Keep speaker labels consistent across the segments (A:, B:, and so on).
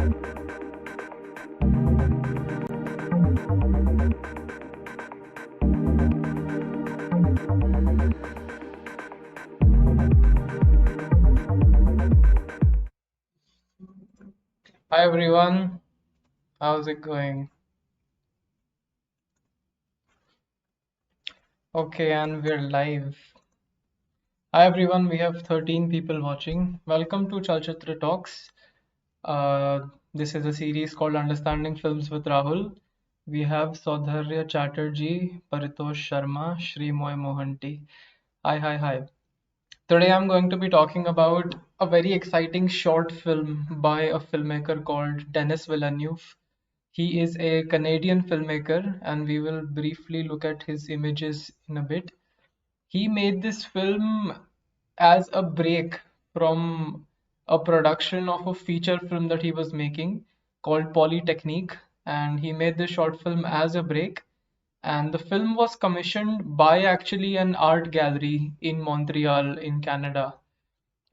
A: Hi everyone, how's it going? Okay, and we're live. Hi everyone, we have 13 people watching. Welcome to Chalchitra Talks. This is a series called Understanding Films with Rahul. We have Saudharya Chatterjee, Paritosh Sharma, Shrimoy Mohanty. Hi. Today I'm going to be talking about a very exciting short film by a filmmaker called Denis Villeneuve. He is a Canadian filmmaker, and we will briefly look at his images in a bit. He made this film as a break from a production of a feature film that he was making called Polytechnique, and he made this short film as a break. And the film was commissioned by actually an art gallery in Montreal, in Canada.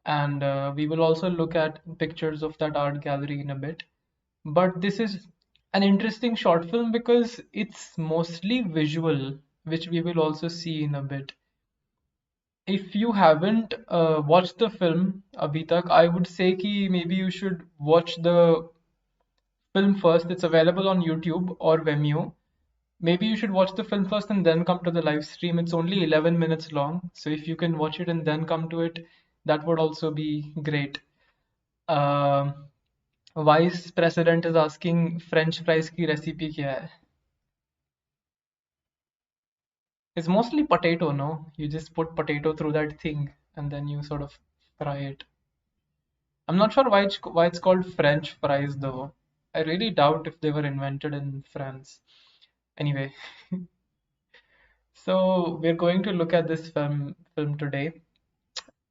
A: And we will also look at pictures of that art gallery in a bit. But this is an interesting short film because it's mostly visual, which we will also see in a bit. If you haven't watched the film abhi tak, I would say ki maybe you should watch the film first. It's available on YouTube or Vimeo. Maybe you should watch the film first and then come to the live stream. It's only 11 minutes long, so if you can watch it and then come to it, that would also be great. Um Vice President is asking French fries की recipe क्या है? It's mostly potato, no? You just put potato through that thing and then you sort of fry it. I'm not sure why it's called French fries though. I really doubt if they were invented in France. Anyway, so we're going to look at this film today.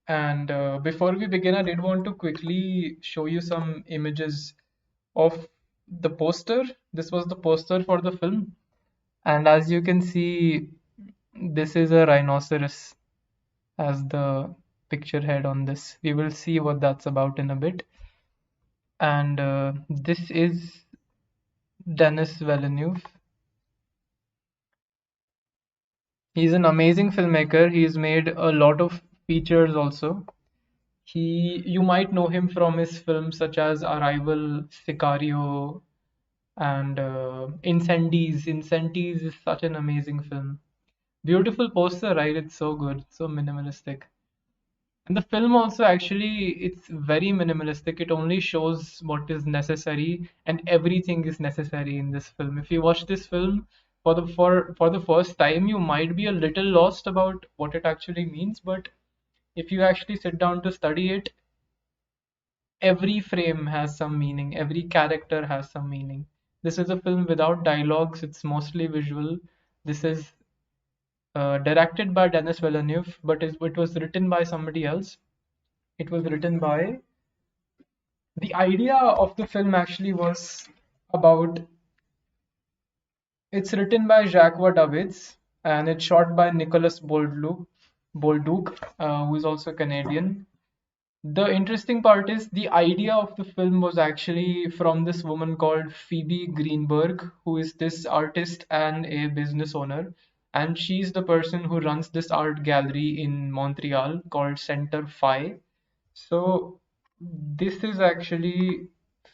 A: And before we begin, I did want to quickly show you some images of the poster. This was the poster for the film. And as you can see, this is a rhinoceros as the picture head on this. We will see what that's about in a bit. And this is Denis Villeneuve. He's an amazing filmmaker. He's made a lot of features also. You might know him from his films such as Arrival, Sicario, and Incendies. Incendies is such an amazing film. Beautiful poster, right? It's so good, so minimalistic. And the film also actually it's very minimalistic. It only shows what is necessary, and everything is necessary in this film. If you watch this film for the first time, you might be a little lost about what it actually means, but if you actually sit down to study it, every frame has some meaning, every character has some meaning. This is a film without dialogues, it's mostly visual. This is directed by Denis Villeneuve, but it was written by somebody else. It was written by the idea of the film actually was about it's written by Jacques Davids and it's shot by Nicolas Bolduc, who is also Canadian. The interesting part is the idea of the film was actually from this woman called Phoebe Greenberg, who is this artist and a business owner. And she's the person who runs this art gallery in Montreal called Center Phi. So this is actually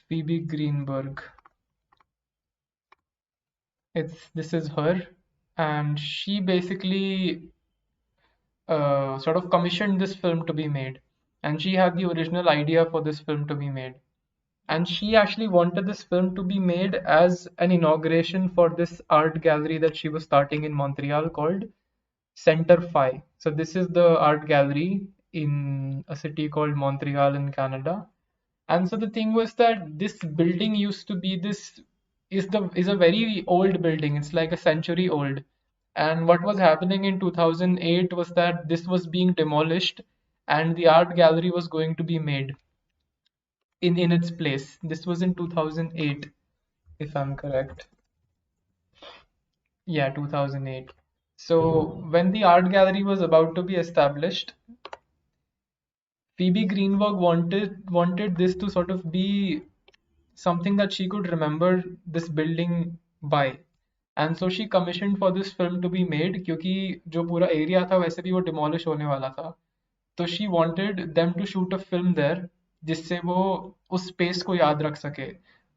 A: Phoebe Greenberg. This is her, and she basically sort of commissioned this film to be made, and she had the original idea for this film to be made, and she actually wanted this film to be made as an inauguration for this art gallery that she was starting in Montreal called Center Phi. So this is the art gallery in a city called Montreal in Canada. And so the thing was that this building used to be this is a very old building. It's like a century old. And what was happening in 2008 was that this was being demolished and the art gallery was going to be made in its place. This was in 2008, if I'm correct. Yeah, 2008. So when the art gallery was about to be established, Phoebe Greenberg wanted this to sort of be something that she could remember this building by. And so she commissioned for this film to be made क्योंकि जो पूरा area था वैसे भी वो demolish होने वाला था. तो she wanted them to shoot a film there जिससे वो उस space को याद रख सके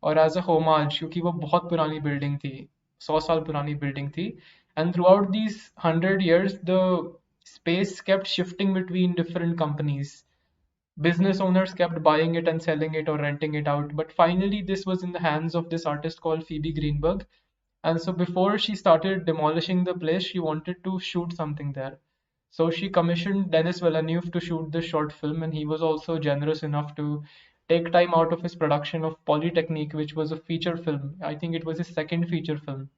A: और as a homage क्योंकि वो बहुत पुरानी building थी, 100 साल पुरानी building थी. And throughout these 100 years the space kept shifting between different companies. Business owners kept buying it and selling it or renting it out, but finally this was in the hands of this artist called Phoebe Greenberg. And so before she started demolishing the place, she wanted to shoot something there. So she commissioned Denis Villeneuve to shoot this short film, and he was also generous enough to take time out of his production of Polytechnique, which was a feature film. I think it was his second feature film.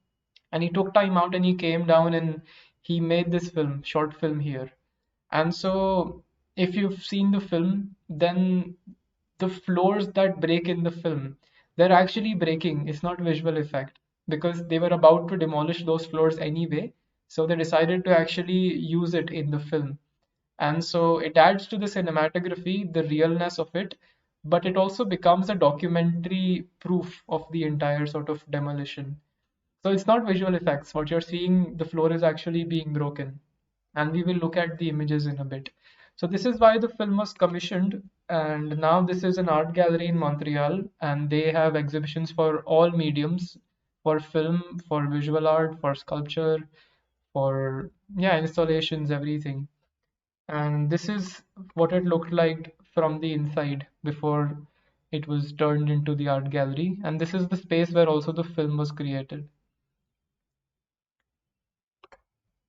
A: And he took time out and he came down and he made this film, short film here. And so, if you've seen the film, then the floors that break in the film, they're actually breaking. It's not visual effect because they were about to demolish those floors anyway. So they decided to actually use it in the film. And so it adds to the cinematography, the realness of it, but it also becomes a documentary proof of the entire sort of demolition. So it's not visual effects. What you're seeing, the floor is actually being broken, and we will look at the images in a bit. So this is why the film was commissioned, and now this is an art gallery in Montreal, and they have exhibitions for all mediums, for film, for visual art, for sculpture, for yeah, installations, everything. And this is what it looked like from the inside before it was turned into the art gallery, and this is the space where also the film was created.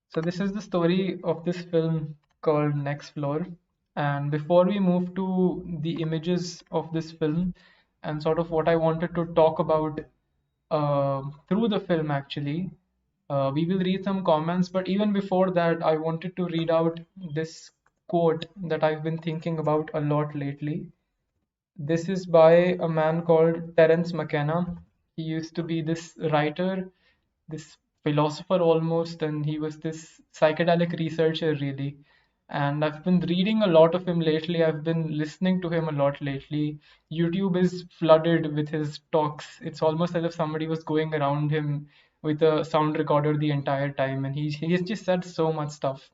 A: So this is the story of this film called Next Floor. And before we move to the images of this film and sort of what I wanted to talk about through the film actually, we will read some comments. But even before that, I wanted to read out this quote that I've been thinking about a lot lately. This is by a man called Terence McKenna. He used to be this writer, this philosopher almost, and he was this psychedelic researcher really. And I've been reading a lot of him lately. I've been listening to him a lot lately. YouTube is flooded with his talks. It's almost as if somebody was going around him with a sound recorder the entire time, and he's just said so much stuff.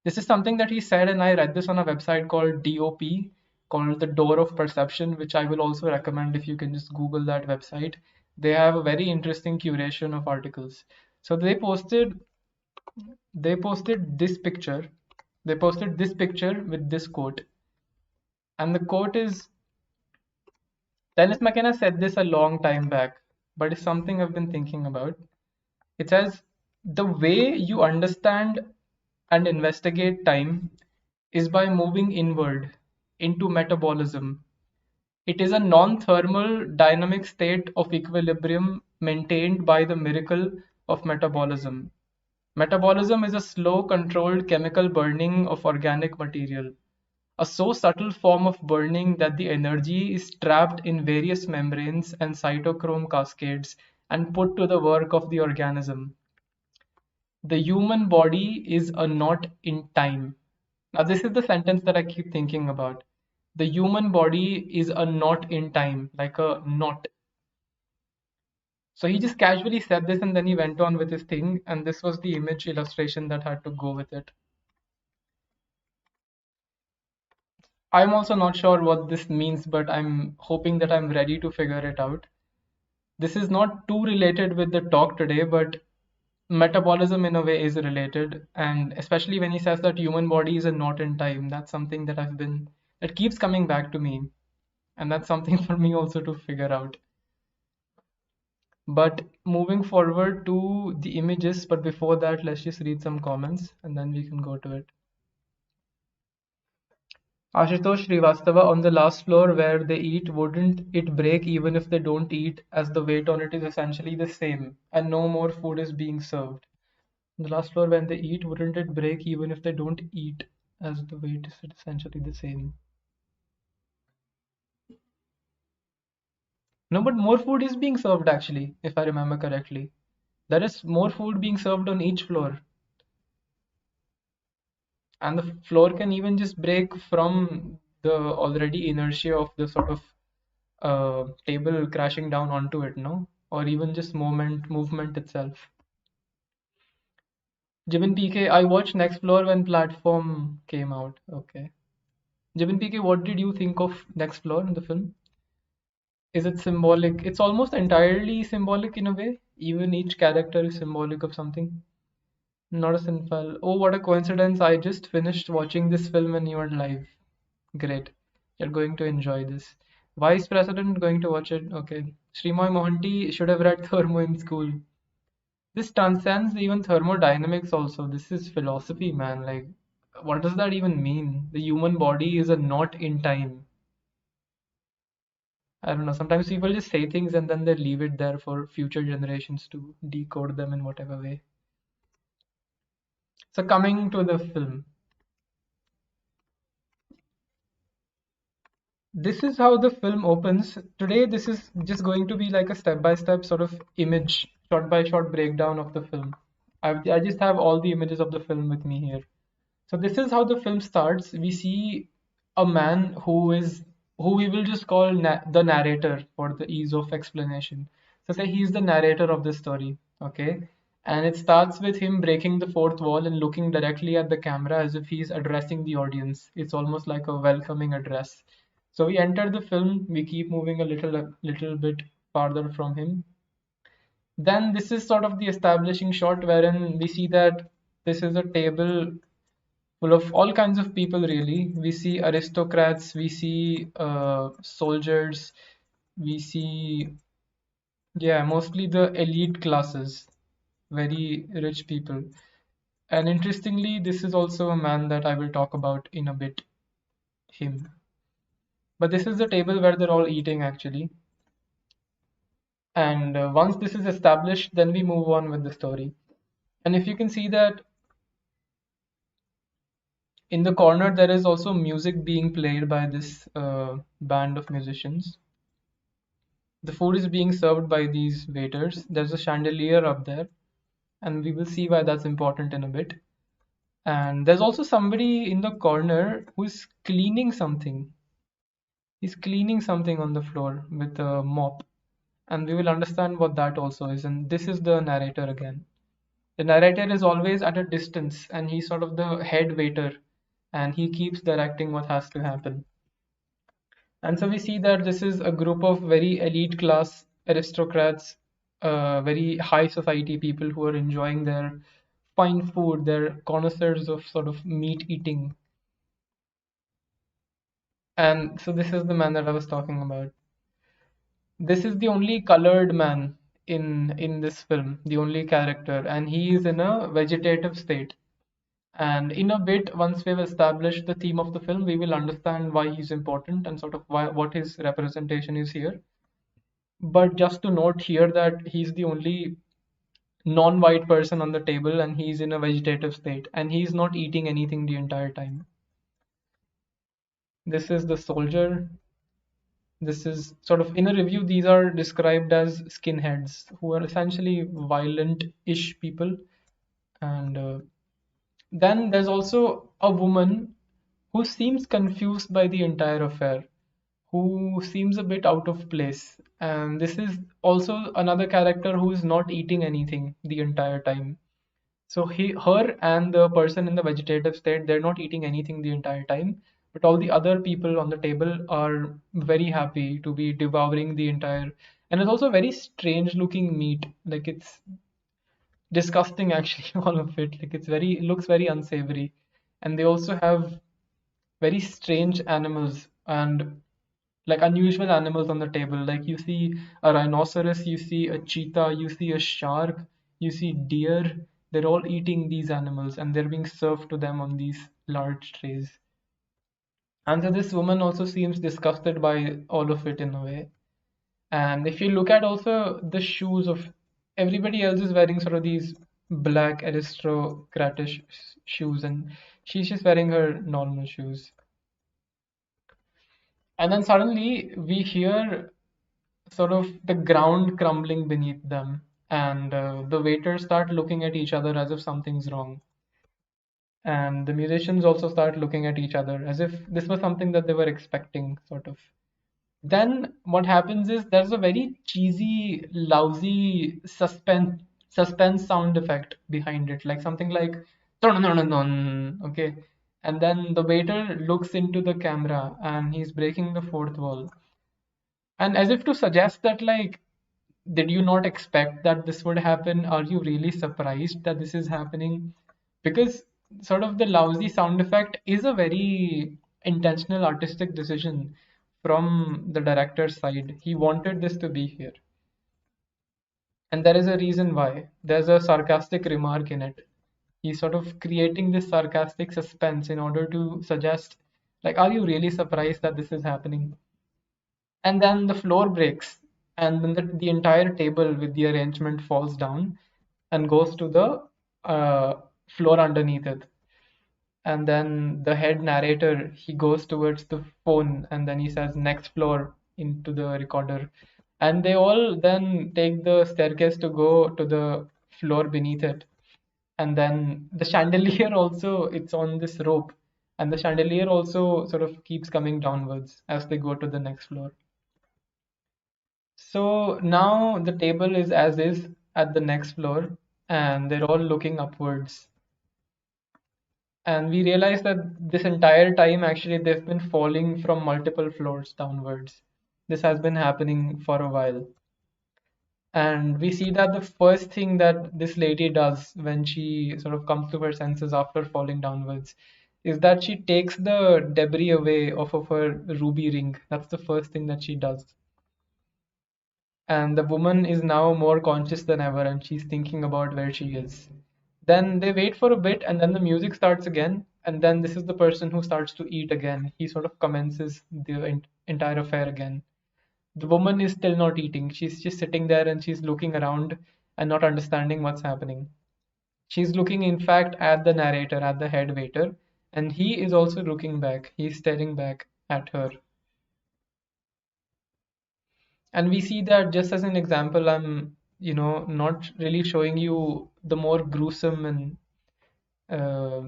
A: This is something that he said, and I read this on a website called DOP, called the Door of Perception, which I will also recommend if you can just Google that website. They have a very interesting curation of articles. So they posted this picture. They posted this picture with this quote. And the quote is Dennis McKenna said this a long time back, but it's something I've been thinking about. It says, the way you understand and investigate time is by moving inward into metabolism. It is a non-thermal dynamic state of equilibrium maintained by the miracle of metabolism. Metabolism is a slow, controlled chemical burning of organic material, a so subtle form of burning that the energy is trapped in various membranes and cytochrome cascades and put to the work of the organism. The human body is a knot in time. Now, this is the sentence that I keep thinking about. The human body is a knot in time, like a knot. So he just casually said this and then he went on with his thing, and this was the image illustration that had to go with it. I'm also not sure what this means, but I'm hoping that I'm ready to figure it out. This is not too related with the talk today, but metabolism in a way is related, and especially when he says that human body is a knot in time, that's something that that keeps coming back to me, and that's something for me also to figure out. But moving forward to the images, but before that, let's just read some comments and then we can go to it. Ashutosh Srivastava, on the last floor where they eat, wouldn't it break even if they don't eat, as the weight on it is essentially the same and no more food is being served? On the last floor when they eat, wouldn't it break even if they don't eat, as the weight is essentially the same? No, but more food is being served actually, if I remember correctly. There is more food being served on each floor. And the floor can even just break from the already inertia of the sort of table crashing down onto it, no? Or even just movement itself. Jibin PK, I watched Next Floor when Platform came out. Okay. Jibin PK, what did you think of Next Floor in the film? Is it symbolic? It's almost entirely symbolic in a way. Even each character is symbolic of something. Not a sinful. Oh, what a coincidence. I just finished watching this film and you are live. Great. You're going to enjoy this. Vice President going to watch it. Okay. Srimoy Mohanty should have read Thermo in school. This transcends even thermodynamics also. This is philosophy, man. Like, what does that even mean? The human body is a knot in time. I don't know. Sometimes people just say things and then they leave it there for future generations to decode them in whatever way. So coming to the film, this is how the film opens. Today, this is just going to be like a step-by-step sort of image, shot-by-shot breakdown of the film. I just have all the images of the film with me here. So this is how the film starts. We see a man who we will just call the narrator for the ease of explanation. So say he's the narrator of the story, okay? And it starts with him breaking the fourth wall and looking directly at the camera as if he's addressing the audience. It's almost like a welcoming address. So we enter the film, we keep moving a little bit farther from him. Then this is sort of the establishing shot wherein we see that this is a table full of all kinds of people really. We see aristocrats, we see soldiers, we see, yeah, mostly the elite classes, very rich people. And interestingly, this is also a man that I will talk about in a bit, him. But this is the table where they're all eating actually. And once this is established, then we move on with the story. And if you can see that in the corner, there is also music being played by this band of musicians. The food is being served by these waiters. There's a chandelier up there, and we will see why that's important in a bit. And there's also somebody in the corner who's cleaning something. He's cleaning something on the floor with a mop, and we will understand what that also is. And this is the narrator again. The narrator is always at a distance, and he's sort of the head waiter, and he keeps directing what has to happen. And so we see that this is a group of very elite class aristocrats, very high society people who are enjoying their fine food, they're connoisseurs of sort of meat eating. And so this is the man that I was talking about. This is the only colored man in this film, the only character, and he is in a vegetative state. And in a bit, once we've established the theme of the film, we will understand why he's important and sort of what his representation is here. But just to note here that he's the only non-white person on the table and he's in a vegetative state and he's not eating anything the entire time. This is the soldier. This is sort of in a review, these are described as skinheads who are essentially violent-ish people. And then there's also a woman who seems confused by the entire affair, who seems a bit out of place. And this is also another character who is not eating anything the entire time. So her and the person in the vegetative state, they're not eating anything the entire time, but all the other people on the table are very happy to be devouring the entire. And it's also very strange looking meat. Like it's disgusting actually, all of it. Like it looks very unsavory. And they also have very strange animals and like unusual animals on the table. Like you see a rhinoceros, you see a cheetah, you see a shark, you see deer. They're all eating these animals and they're being served to them on these large trays. And so this woman also seems disgusted by all of it in a way. And if you look at also the shoes of everybody else is wearing sort of these black aristocratish shoes and she's just wearing her normal shoes. And then suddenly we hear sort of the ground crumbling beneath them, and the waiters start looking at each other as if something's wrong. And the musicians also start looking at each other as if this was something that they were expecting, sort of. Then what happens is there's a very cheesy, lousy suspense sound effect behind it, like something like dun dun dun dun, okay. And then the waiter looks into the camera and he's breaking the fourth wall. And as if to suggest that, like, did you not expect that this would happen? Are you really surprised that this is happening? Because sort of the lousy sound effect is a very intentional artistic decision from the director's side. He wanted this to be here. And there is a reason why. There's a sarcastic remark in it. He's sort of creating this sarcastic suspense in order to suggest, like, are you really surprised that this is happening? And then the floor breaks, and then the entire table with the arrangement falls down and goes to the uh, floor underneath it. And then the head narrator, he goes towards the phone and then he says next floor into the recorder. And they all then take the staircase to go to the floor beneath it. And then the chandelier also, it's on this rope, and the chandelier also sort of keeps coming downwards as they go to the next floor. So now the table is as is at the next floor, and they're all looking upwards. And we realize that this entire time, actually, they've been falling from multiple floors downwards. This has been happening for a while. And we see that the first thing that this lady does when she sort of comes to her senses after falling downwards is that she takes the debris away off of her ruby ring. That's the first thing that she does. And the woman is now more conscious than ever and she's thinking about where she is. Then they wait for a bit and then the music starts again. And then this is the person who starts to eat again. He sort of commences the entire affair again. The woman is still not eating. She's just sitting there and she's looking around and not understanding what's happening. She's looking, in fact, at the narrator, at the head waiter, and he is also looking back. He's staring back at her. And we see that, just as an example, I'm, not really showing you the more gruesome and uh,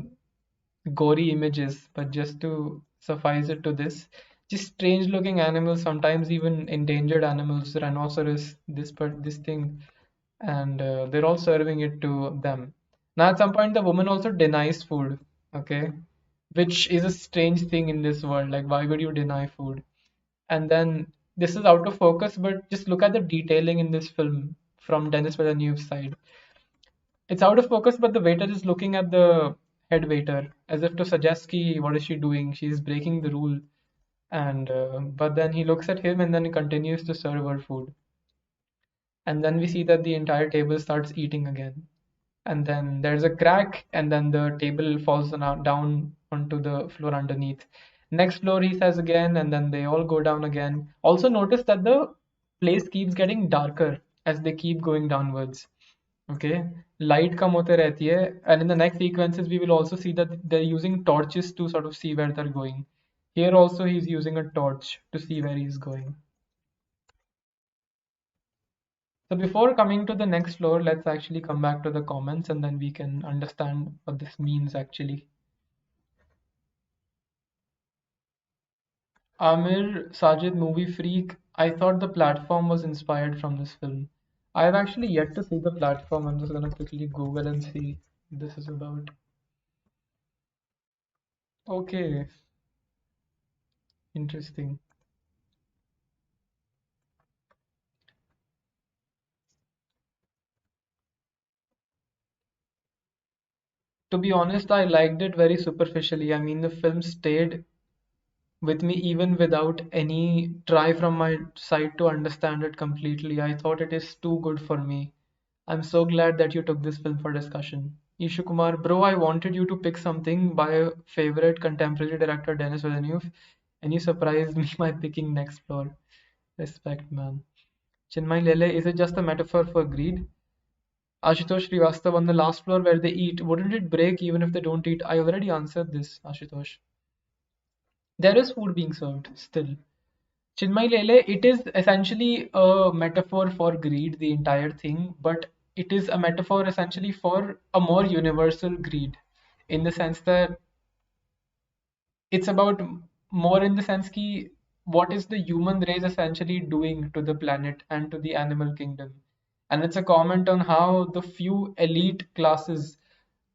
A: gory images, but just to suffice it to this, just strange looking animals, sometimes even endangered animals, rhinoceros, this thing, and they're all serving it to them. Now, at some point, the woman also denies food, okay, which is a strange thing in this world. Like, why would you deny food? And then this is out of focus, but just look at the detailing in this film from Denis Villeneuve's side. It's out of focus, but the waiter is looking at the head waiter as if to suggest, ki, what is she doing? She's breaking the rule. And but then he looks at him and then he continues to serve her food. And then we see that the entire table starts eating again. And then there's a crack, and then the table falls down onto the floor underneath. Next floor, he says again, and then they all go down again. Also notice that the place keeps getting darker as they keep going downwards. Okay, light kam hote rehti hai, and in the next sequences we will also see that they're using torches to sort of see where they're going. Here also he's using a torch to see where he's going. So before coming to the next floor, let's actually come back to the comments and then we can understand what this means actually. Amir Sajid Movie Freak, I thought the platform was inspired from this film. I have actually yet to see the platform. I'm just gonna quickly Google and see what this is about. Okay, interesting. To be honest, I liked it very superficially. I mean, the film stayed with me even without any try from my side to understand it completely. I thought it is too good for me. I'm so glad that you took this film for discussion. Ishu Kumar, bro, I wanted you to pick something by a favorite contemporary director, Denis Villeneuve, and you surprised me by picking Next Floor. Respect, man. Chinmay Lele, is it just a metaphor for greed? Ashutosh Srivastav, on the last floor where they eat, wouldn't it break even if they don't eat? I already answered this, Ashutosh. There is food being served still. Chinmay Lele, it is essentially a metaphor for greed, the entire thing, but it is a metaphor essentially for a more universal greed, in the sense that it's about more in the sense ki what is the human race essentially doing to the planet and to the animal kingdom. And it's a comment on how the few elite classes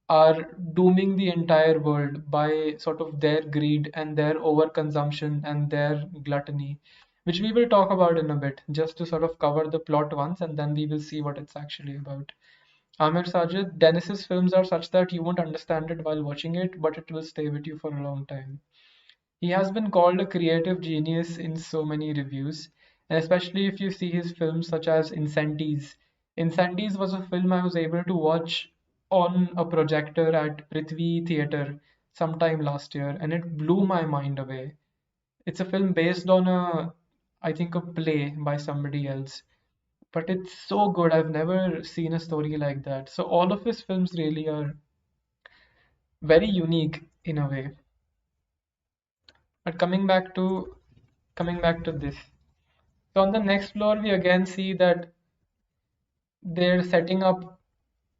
A: are dooming the entire world by sort of their greed and their overconsumption and their gluttony, which we will talk about in a bit, just to sort of cover the plot once and then we will see what it's actually about. Amir Sajid, Dennis's films are such that you won't understand it while watching it, but it will stay with you for a long time. He has been called a creative genius in so many reviews, and especially if you see his films such as Incendies. Incendies was a film I was able to watch on a projector at Prithvi Theatre sometime last year, and it blew my mind away. It's a film based on I think, a play by somebody else, but it's so good. I've never seen a story like that. So all of his films really are very unique in a way. But coming back to this. So on the next floor, we again see that they're setting up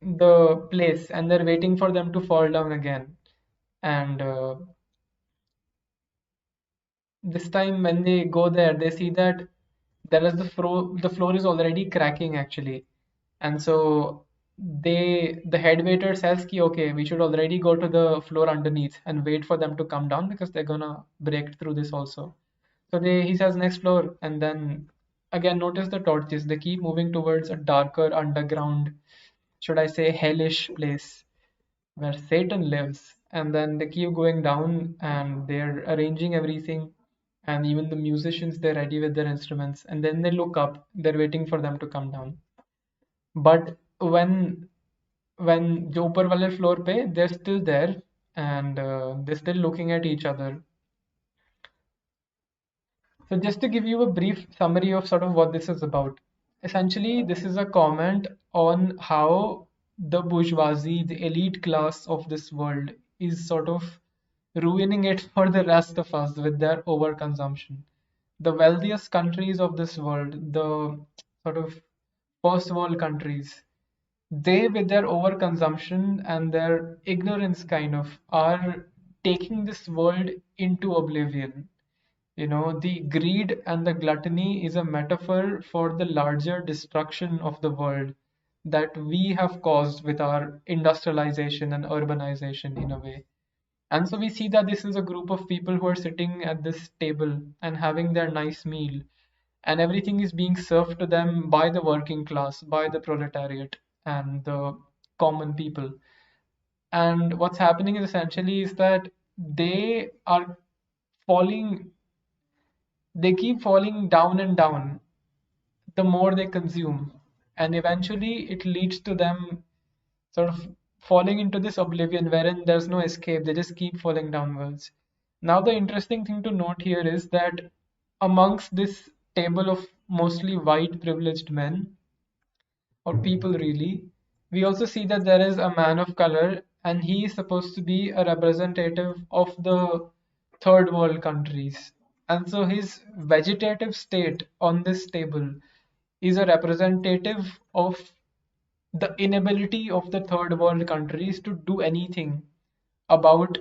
A: the place and they're waiting for them to fall down again. And this time when they go there, they see that the floor is already cracking actually. And so the head waiter says ki, okay, we should already go to the floor underneath and wait for them to come down because they're gonna break through this also. So he says next floor, and then again notice the torches. They keep moving towards a darker underground, should I say hellish place where Satan lives. And then they keep going down and they're arranging everything. And even the musicians, they're ready with their instruments. And then they look up, they're waiting for them to come down. But when जो ऊपर वाले floor पे, they're still there and they're still looking at each other. So just to give you a brief summary of sort of what this is about. Essentially, this is a comment on how the bourgeoisie, the elite class of this world, is sort of ruining it for the rest of us with their overconsumption. The wealthiest countries of this world, the sort of first world countries, they with their overconsumption and their ignorance kind of are taking this world into oblivion. The greed and the gluttony is a metaphor for the larger destruction of the world that we have caused with our industrialization and urbanization in a way. And so we see that this is a group of people who are sitting at this table and having their nice meal, and everything is being served to them by the working class, by the proletariat, and the common people. And what's happening is essentially is that they are falling they keep falling down and down the more they consume, and eventually it leads to them sort of falling into this oblivion wherein there's no escape. They just keep falling downwards. Now the interesting thing to note here is that amongst this table of mostly white privileged men, or people really, we also see that there is a man of color, and he is supposed to be a representative of the third world countries. And so his vegetative state on this table is a representative of the inability of the third world countries to do anything about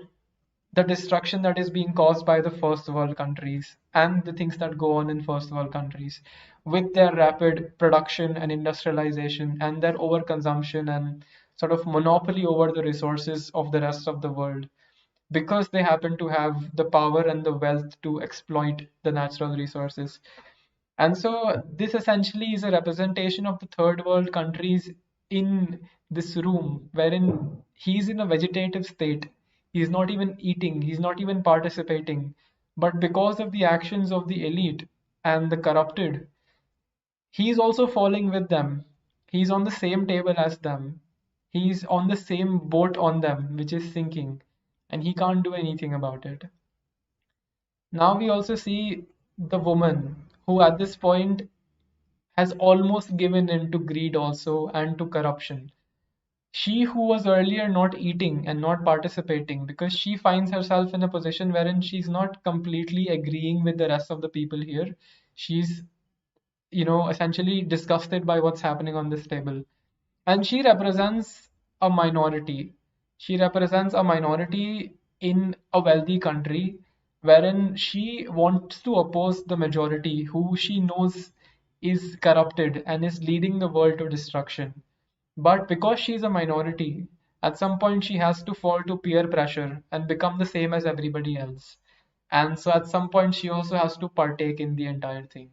A: the destruction that is being caused by the first world countries and the things that go on in first world countries with their rapid production and industrialization and their overconsumption and sort of monopoly over the resources of the rest of the world, because they happen to have the power and the wealth to exploit the natural resources. And so this essentially is a representation of the third world countries in this room, wherein he's in a vegetative state. He's not even eating, he's not even participating. But because of the actions of the elite and the corrupted, he's also falling with them. He's on the same table as them. He's on the same boat on them, which is sinking, and he can't do anything about it. Now we also see the woman who at this point has almost given in to greed also and to corruption. She who was earlier not eating and not participating because she finds herself in a position wherein she's not completely agreeing with the rest of the people here. She's, essentially disgusted by what's happening on this table. And she represents a minority. She represents a minority in a wealthy country, wherein she wants to oppose the majority who she knows is corrupted and is leading the world to destruction. But because she's a minority, at some point she has to fall to peer pressure and become the same as everybody else. And so at some point she also has to partake in the entire thing.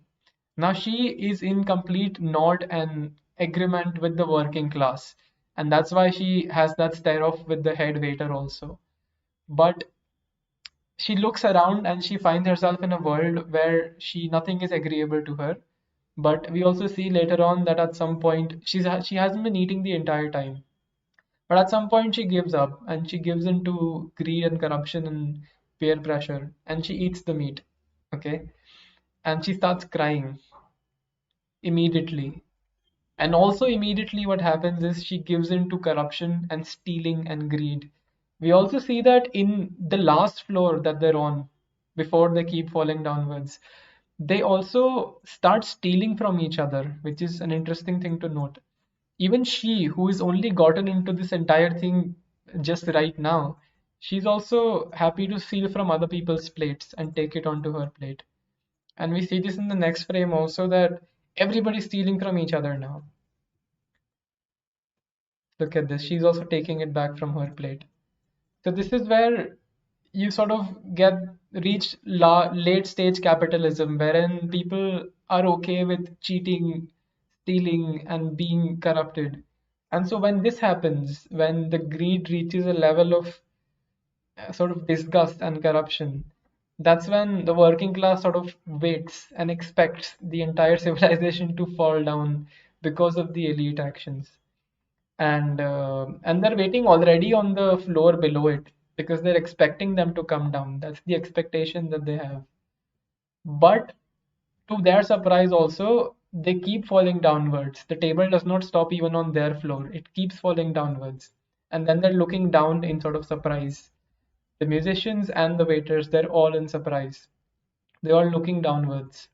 A: Now she is in complete nod and agreement with the working class. And that's why she has that stare off with the head waiter also. But she looks around and she finds herself in a world where she nothing is agreeable to her. But we also see later on that at some point she hasn't been eating the entire time. But at some point she gives up and she gives into greed and corruption and peer pressure and she eats the meat. Okay. And she starts crying immediately. And also immediately what happens is she gives in to corruption and stealing and greed. We also see that in the last floor that they're on before they keep falling downwards. They also start stealing from each other, which is an interesting thing to note. Even she, who is only gotten into this entire thing just right now, she's also happy to steal from other people's plates and take it onto her plate. And we see this in the next frame also that everybody's stealing from each other now. Look at this. She's also taking it back from her plate. So this is where you sort of get reach late stage capitalism, wherein people are okay with cheating, stealing, and being corrupted. And so when this happens, when the greed reaches a level of sort of disgust and corruption, that's when the working class sort of waits and expects the entire civilization to fall down because of the elite actions. And they're waiting already on the floor below it because they're expecting them to come down. That's the expectation that they have. But to their surprise also, they keep falling downwards. The table does not stop even on their floor. It keeps falling downwards. And then they're looking down in sort of surprise. The musicians and the waiters, they're all in surprise. They're all looking downwards.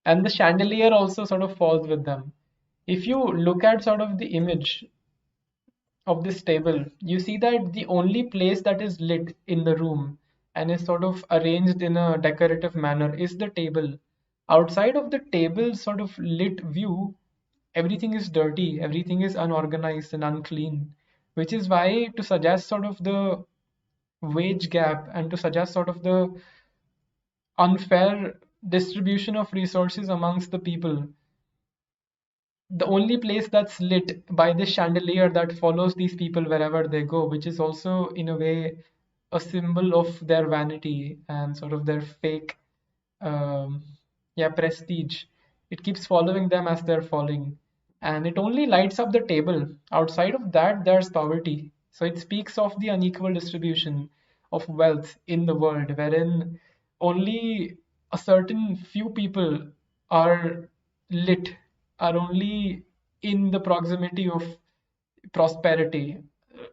A: And the chandelier also sort of falls with them. If you look at sort of the image of this table, you see that the only place that is lit in the room and is sort of arranged in a decorative manner is the table. Outside of the table sort of lit view, everything is dirty, everything is unorganized and unclean, which is why to suggest sort of the wage gap and to suggest sort of the unfair distribution of resources amongst the people, the only place that's lit by this chandelier that follows these people wherever they go, which is also in a way a symbol of their vanity and sort of their fake, um, yeah, prestige. It keeps following them as they're falling, and it only lights up the table. Outside of that, there's poverty. So it speaks of the unequal distribution of wealth in the world, wherein only a certain few people are lit, are only in the proximity of prosperity.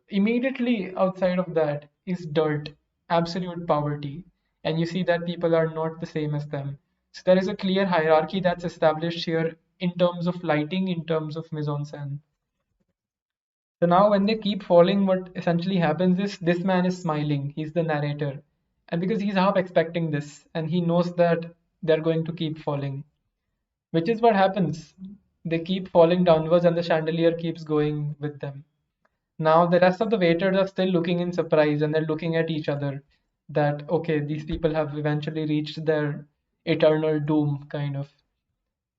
A: Immediately outside of that is dirt, absolute poverty. And you see that people are not the same as them. So there is a clear hierarchy that's established here in terms of lighting, in terms of mise en scène. So now when they keep falling, what essentially happens is this man is smiling. He's the narrator. And because he's half expecting this, and he knows that they're going to keep falling, which is what happens. They keep falling downwards, and the chandelier keeps going with them. Now the rest of the waiters are still looking in surprise and they're looking at each other that, okay, these people have eventually reached their eternal doom, kind of.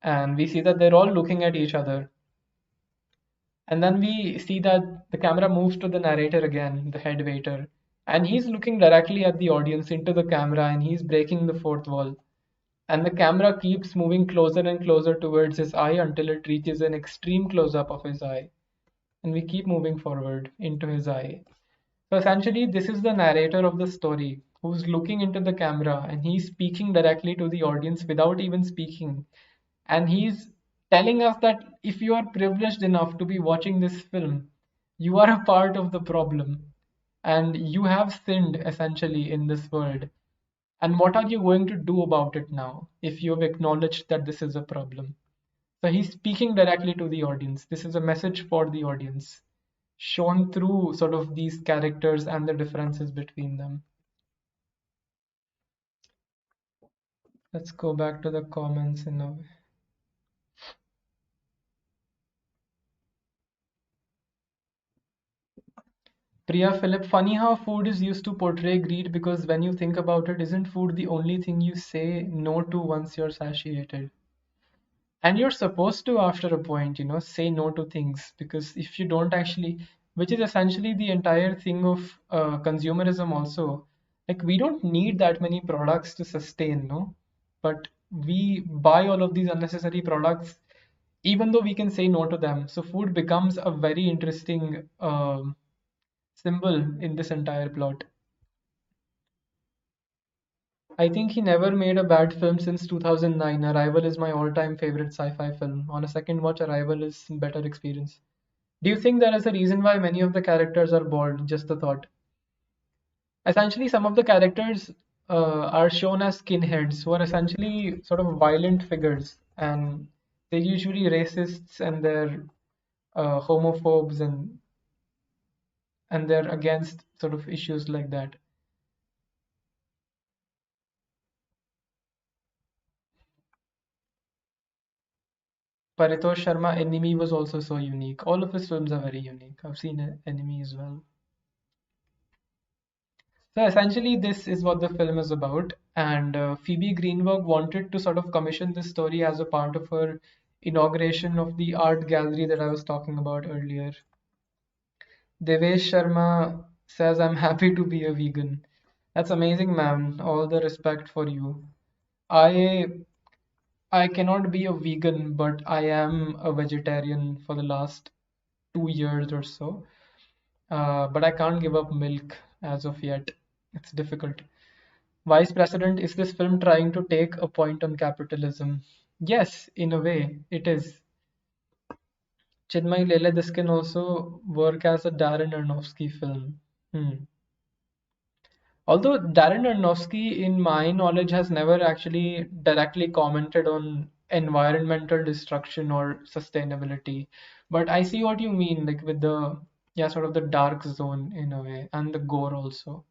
A: And we see that they're all looking at each other. And then we see that the camera moves to the narrator again, the head waiter. And he's looking directly at the audience into the camera and he's breaking the fourth wall. And the camera keeps moving closer and closer towards his eye until it reaches an extreme close up of his eye. And we keep moving forward into his eye. So essentially, this is the narrator of the story who's looking into the camera and he's speaking directly to the audience without even speaking. And he's telling us that if you are privileged enough to be watching this film, you are a part of the problem. And you have sinned essentially in this world. And what are you going to do about it now if you have acknowledged that this is a problem? So he's speaking directly to the audience. This is a message for the audience, shown through sort of these characters and the differences between them. Let's go back to the comments in a Priya Philip, funny how food is used to portray greed because when you think about it, isn't food the only thing you say no to once you're satiated? And you're supposed to, after a point, say no to things because if you don't actually, which is essentially the entire thing of consumerism also, like we don't need that many products to sustain, no? But we buy all of these unnecessary products even though we can say no to them. So food becomes a very interesting symbol in this entire plot. I think he never made a bad film since 2009. Arrival is my all-time favorite sci-fi film. On a second watch, Arrival is better experience. Do you think there is a reason why many of the characters are bald? Just a thought. Essentially, some of the characters are shown as skinheads who are essentially sort of violent figures, and they're usually racists and they're homophobes and they're against sort of issues like that. Paritosh Sharma Enemy was also so unique. All of his films are very unique. I've seen Enemy as well. So essentially, this is what the film is about. And Phoebe Greenberg wanted to sort of commission this story as a part of her inauguration of the art gallery that I was talking about earlier. Devesh Sharma says, I'm happy to be a vegan. That's amazing, ma'am. All the respect for you. I I cannot be a vegan, but I am a vegetarian for the last 2 years or so. But I can't give up milk as of yet. It's difficult. Vice President, is this film trying to take a point on capitalism? Yes, in a way, it is. Chinmay Lele, this can also work as a Darren Aronofsky film. Hmm. Although Darren Aronofsky, in my knowledge, has never actually directly commented on environmental destruction or sustainability. But I see what you mean, like with the, yeah, sort of the dark zone in a way, and the gore also.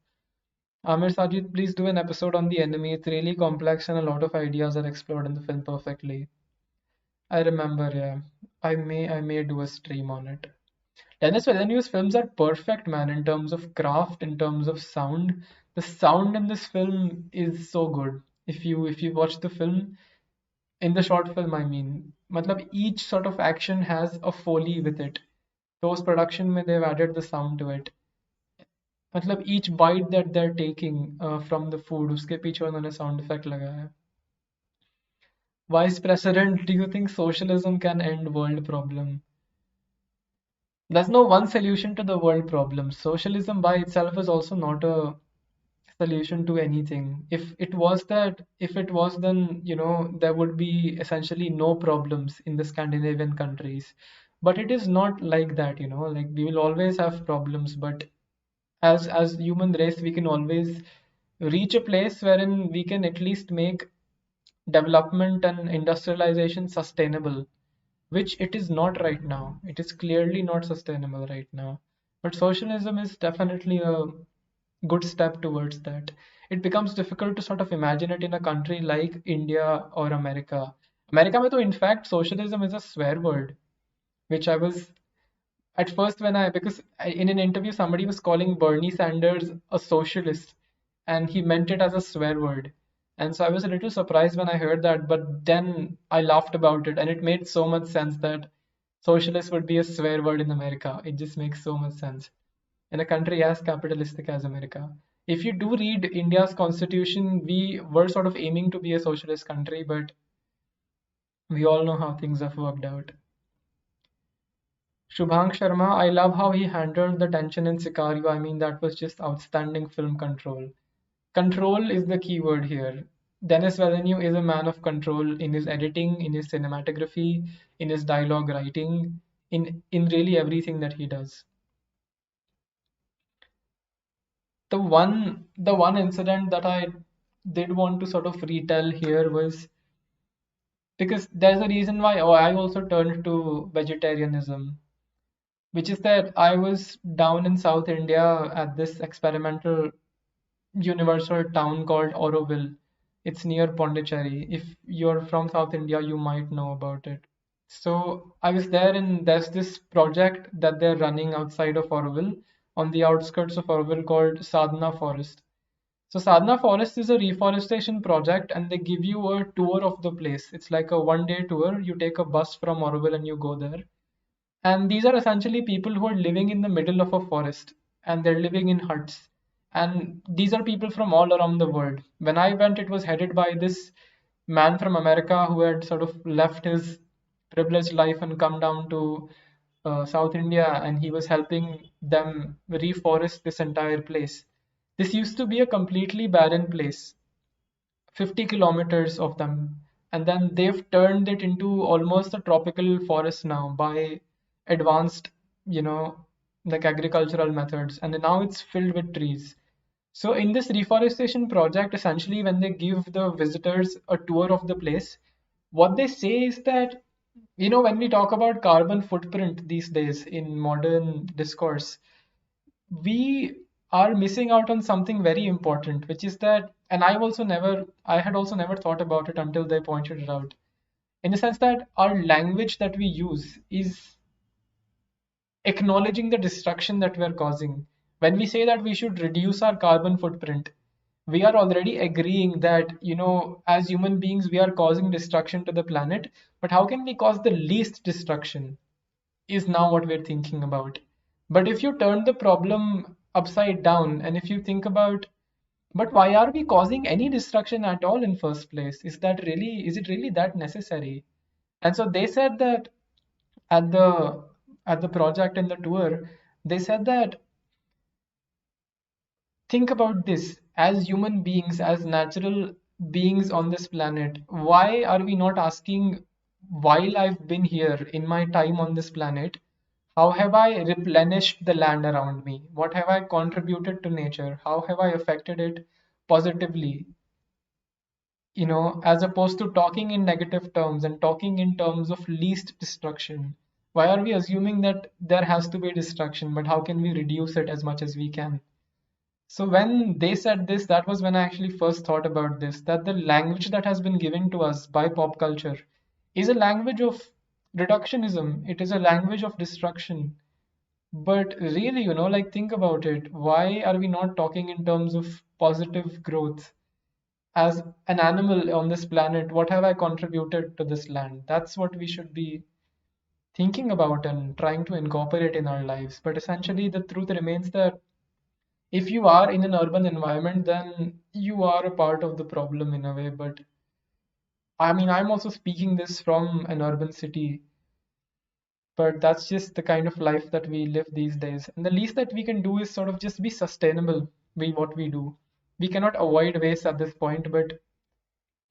A: Amir Sajid, please do an episode on the enemy. It's really complex and a lot of ideas are explored in the film perfectly. I remember, yeah. I may do a stream on it. Dennis Villeneuve's films are perfect, man, in terms of craft, in terms of sound. The sound in this film is so good. If you watch the film, in the short film, I mean, matlab each sort of action has a foley with it. Post production में they've added the sound to it. मतलब each bite that they're taking from the food, उसके पीछे उन्होंने sound effect लगाया है. Vice President, do you think socialism can end world problem? There's no one solution to the world problem. Socialism by itself is also not a solution to anything. If it was, then there would be essentially no problems in the Scandinavian countries. But it is not like that. Like we will always have problems, but as human race, we can always reach a place wherein we can at least make development and industrialization sustainable, which it is not right now. It is clearly not sustainable right now. But socialism is definitely a good step towards that. It becomes difficult to sort of imagine it in a country like India or America. America mein to in fact socialism is a swear word, which I was at first when because in an interview somebody was calling Bernie Sanders a socialist and he meant it as a swear word. And so I was a little surprised when I heard that, but then I laughed about it and it made so much sense that socialist would be a swear word in America. It just makes so much sense in a country as capitalistic as America. If you do read India's constitution, we were sort of aiming to be a socialist country, but we all know how things have worked out. Shubhang Sharma, I love how he handled the tension in Sicario. I mean, that was just outstanding film control. Control is the key word here. Denis Villeneuve is a man of control in his editing, in his cinematography, in his dialogue writing, in really everything that he does. The one incident that I did want to sort of retell here was because there's a reason why I also turned to vegetarianism, which is that I was down in South India at this experimental universal town called Auroville. It's near Pondicherry. If you're from South India, you might know about it. So I was there, and there's this project that they're running outside of Orville, on the outskirts of Orville, called Sadhana Forest. So Sadhana Forest is a reforestation project, and they give you a tour of the place. It's like a one-day tour. You take a bus from Orville and you go there. And these are essentially people who are living in the middle of a forest, and they're living in huts. And these are people from all around the world. When I went, it was headed by this man from America who had sort of left his privileged life and come down to South India, and he was helping them reforest this entire place. This used to be a completely barren place, 50 kilometers of them, and then they've turned it into almost a tropical forest now by advanced, you know, like agricultural methods, and now it's filled with trees. So in this reforestation project, essentially, when they give the visitors a tour of the place, what they say is that, when we talk about carbon footprint these days in modern discourse, we are missing out on something very important, which is that, and I had also never thought about it until they pointed it out, in the sense that our language that we use is acknowledging the destruction that we are causing. When we say that we should reduce our carbon footprint, we are already agreeing that, as human beings, we are causing destruction to the planet. But how can we cause the least destruction? Is now what we're thinking about. But if you turn the problem upside down, and if you think about, but why are we causing any destruction at all in first place? Is it really that necessary? And so they said that at the project and the tour, they said that, think about this, as human beings, as natural beings on this planet, why are we not asking, while I've been here in my time on this planet, how have I replenished the land around me? What have I contributed to nature? How have I affected it positively? As opposed to talking in negative terms and talking in terms of least destruction. Why are we assuming that there has to be destruction, but how can we reduce it as much as we can? So when they said this, that was when I actually first thought about this, that the language that has been given to us by pop culture is a language of reductionism. It is a language of destruction. But really, like, think about it. Why are we not talking in terms of positive growth? As an animal on this planet, what have I contributed to this land? That's what we should be thinking about and trying to incorporate in our lives. But essentially, the truth remains that if you are in an urban environment, then you are a part of the problem in a way. But I mean, I'm also speaking this from an urban city, but that's just the kind of life that we live these days. And the least that we can do is sort of just be sustainable with what we do. We cannot avoid waste at this point, but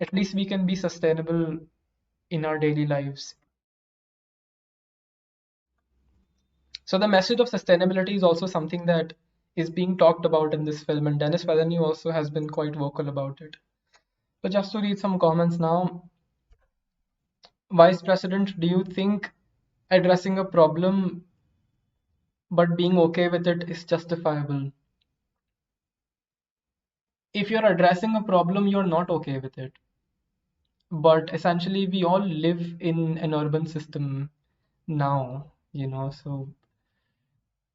A: at least we can be sustainable in our daily lives. So the message of sustainability is also something that is being talked about in this film, and Dennis Villeneuve also has been quite vocal about it. So just to read some comments now, Vice President, do you think addressing a problem but being okay with it is justifiable? If you're addressing a problem, you're not okay with it. But essentially, we all live in an urban system now, so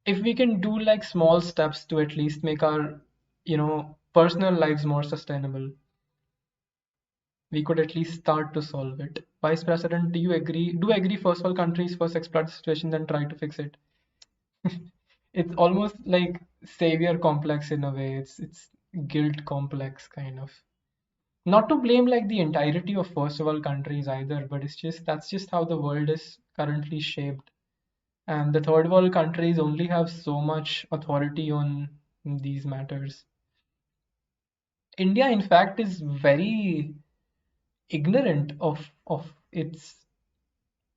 A: if we can do like small steps to at least make our, personal lives more sustainable, we could at least start to solve it. Vice President, do you agree? Do agree first world countries first exploit the situation, then try to fix it? It's almost like savior complex in a way. It's guilt complex kind of. Not to blame like the entirety of first world countries either, but that's just how the world is currently shaped. And the third world countries only have so much authority on these matters. India, in fact, is very ignorant of its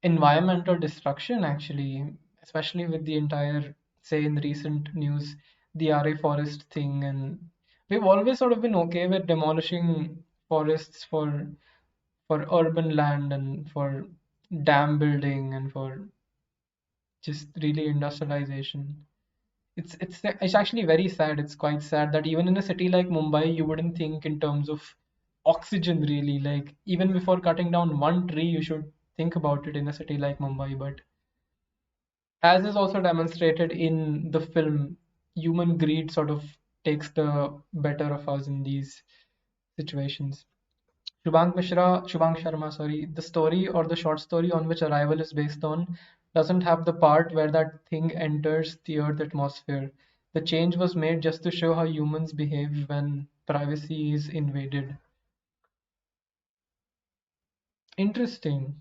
A: environmental destruction, actually, especially with the entire, say, in recent news, the RA forest thing. And we've always sort of been okay with demolishing forests for urban land and for dam building and for just really industrialization. It's actually very sad. It's quite sad that even in a city like Mumbai, you wouldn't think in terms of oxygen really. Like even before cutting down one tree, you should think about it in a city like Mumbai. But as is also demonstrated in the film, human greed sort of takes the better of us in these situations. Shubhang Sharma, sorry, the story or the short story on which Arrival is based on doesn't have the part where that thing enters the Earth atmosphere. The change was made just to show how humans behave when privacy is invaded. Interesting.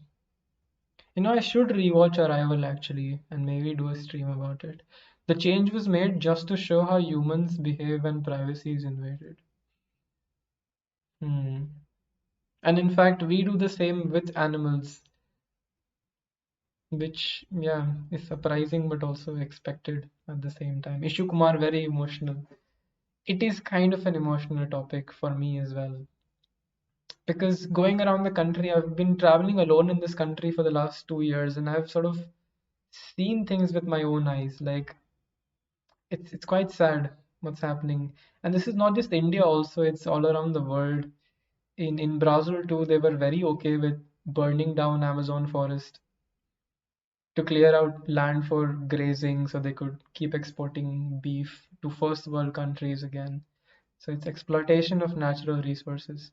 A: I should rewatch Arrival actually and maybe do a stream about it. The change was made just to show how humans behave when privacy is invaded. Hmm. And in fact, we do the same with animals, which, yeah, is surprising but also expected at the same time. Ishu Kumar, very emotional. It is kind of an emotional topic for me as well. Because going around the country, I've been traveling alone in this country for the last 2 years, and I've sort of seen things with my own eyes. Like it's quite sad what's happening. And this is not just India also, it's all around the world. In Brazil too, they were very okay with burning down Amazon forest to clear out land for grazing so they could keep exporting beef to first world countries again. So it's exploitation of natural resources.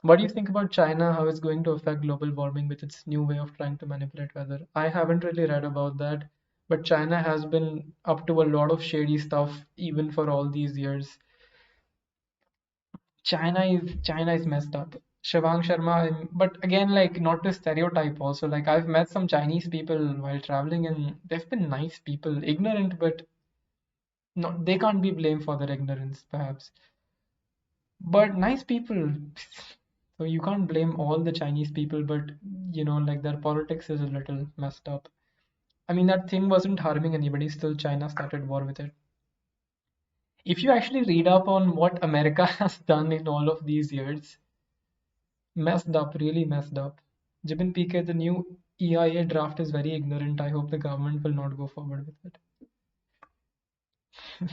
A: What do you think about China, how it's going to affect global warming with its new way of trying to manipulate weather? I haven't really read about that, but China has been up to a lot of shady stuff even for all these years. China is messed up. Shivang Sharma, but again, like not to stereotype also, like I've met some Chinese people while traveling and they've been nice people, ignorant, but not they can't be blamed for their ignorance, perhaps. But nice people. So you can't blame all the Chinese people, but like their politics is a little messed up. I mean, that thing wasn't harming anybody, still China started war with it. If you actually read up on what America has done in all of these years, messed up, really messed up. Jibin PK, the new EIA draft is very ignorant. I hope the government will not go forward with it.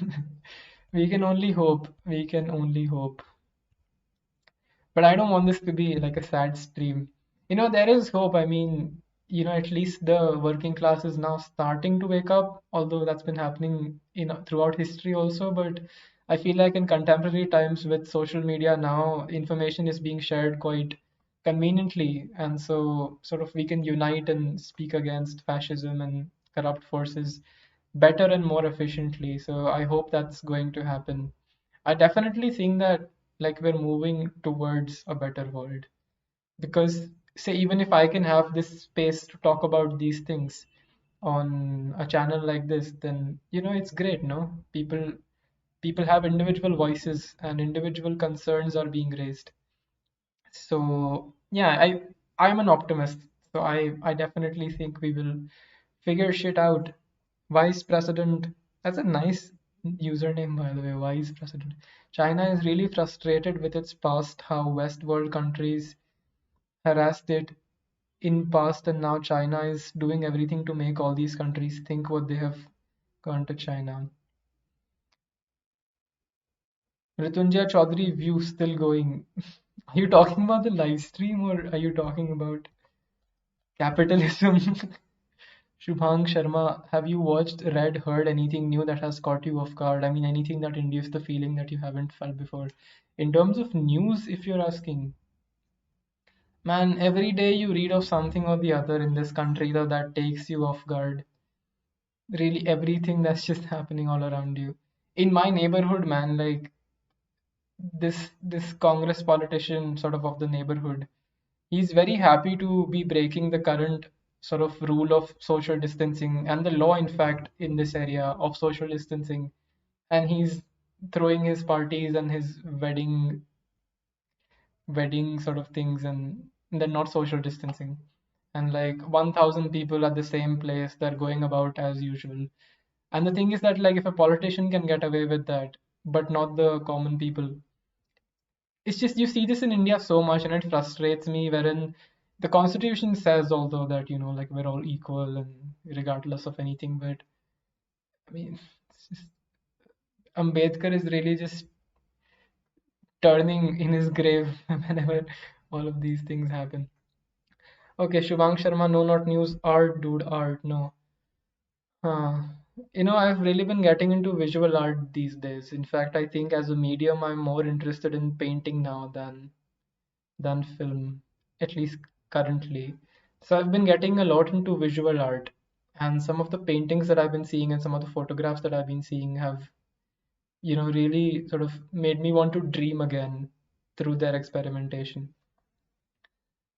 A: We can only hope. We can only hope. But I don't want this to be like a sad stream. There is hope. I mean, at least the working class is now starting to wake up, although that's been happening throughout history also. But I feel like in contemporary times with social media now, information is being shared quite conveniently, and so sort of we can unite and speak against fascism and corrupt forces better and more efficiently. So I hope that's going to happen. I definitely think that like we're moving towards a better world because say even if I can have this space to talk about these things on a channel like this, then it's great, no? People have individual voices and individual concerns are being raised. So yeah, I'm an optimist. So I definitely think we will figure shit out. Vice President, that's a nice username by the way, Vice President. China is really frustrated with its past, how West world countries harassed it in past, and now China is doing everything to make all these countries think what they have gone to China. Ritunjaya Chaudhary view still going. Are you talking about the live stream or are you talking about capitalism? Shubhang Sharma, have you watched, read, heard anything new that has caught you off guard? I mean, anything that induced the feeling that you haven't felt before? In terms of news, if you're asking, man, every day you read of something or the other in this country that takes you off guard. Really, everything that's just happening all around you. In my neighborhood, man, like this Congress politician sort of the neighborhood, he's very happy to be breaking the current sort of rule of social distancing and the law, in fact, in this area of social distancing. And he's throwing his parties and his wedding sort of things, and they're not social distancing. And like 1,000 people at the same place, they're going about as usual. And the thing is that like if a politician can get away with that, but not the common people, it's just you see this in India so much, and it frustrates me. Wherein the Constitution says, although that like we're all equal and regardless of anything, but I mean, it's just, Ambedkar is really just turning in his grave whenever all of these things happen. Okay, Shubhang Sharma, no, not news. Art, dude, art. No. Uh, I've really been getting into visual art these days. In fact, I think as a medium, I'm more interested in painting now than film, at least currently. So I've been getting a lot into visual art, and some of the paintings that I've been seeing and some of the photographs that I've been seeing have, really sort of made me want to dream again through their experimentation.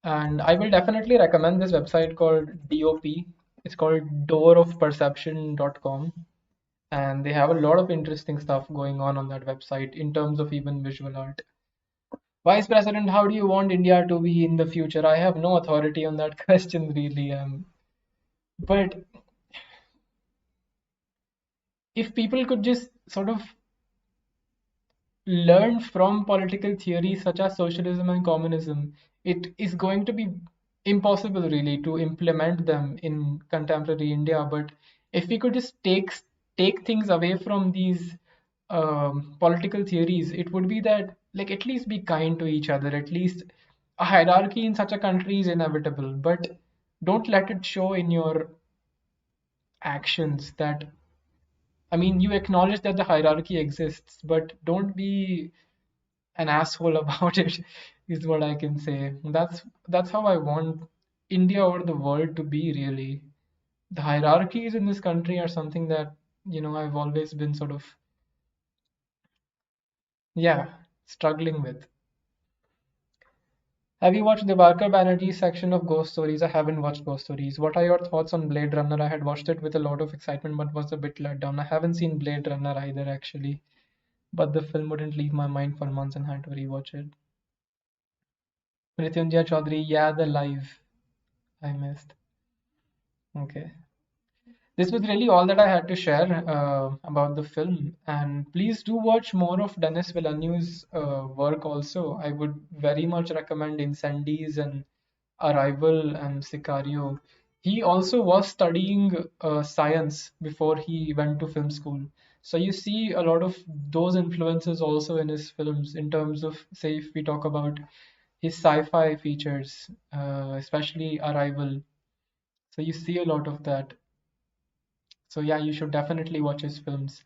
A: And I will definitely recommend this website called DOP. It's called doorofperception.com. And they have a lot of interesting stuff going on that website in terms of even visual art. Vice President, how do you want India to be in the future? I have no authority on that question, really. But if people could just sort of learn from political theories such as socialism and communism, it is going to be impossible really to implement them in contemporary India. But if we could just take things away from these political theories, it would be that like at least be kind to each other. At least a hierarchy in such a country is inevitable, but don't let it show in your actions that I mean, you acknowledge that the hierarchy exists, but don't be an asshole about it, is what I can say. That's how I want India or the world to be, really. The hierarchies in this country are something that, I've always been sort of, yeah, struggling with. Have you watched the Barker Banerjee section of Ghost Stories? I haven't watched Ghost Stories. What are your thoughts on Blade Runner? I had watched it with a lot of excitement, but was a bit let down. I haven't seen Blade Runner either, actually, but the film wouldn't leave my mind for months and had to rewatch it. Mrityunjay Chaudhary, yeah, the live I missed. Okay. This was really all that I had to share about the film. And please do watch more of Denis Villeneuve's work also. I would very much recommend Incendies and Arrival and Sicario. He also was studying science before he went to film school. So you see a lot of those influences also in his films in terms of, say, if we talk about his sci-fi features, especially Arrival. So you see a lot of that. So yeah, you should definitely watch his films.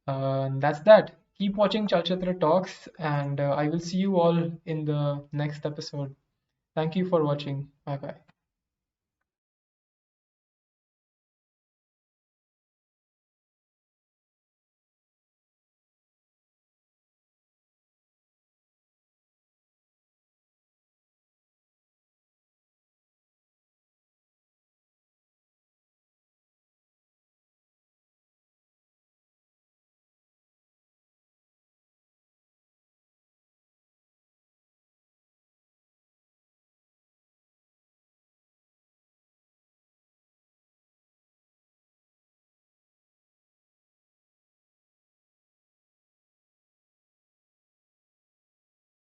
A: And that's that. Keep watching Chalchitra Talks, and I will see you all in the next episode. Thank you for watching. Bye bye.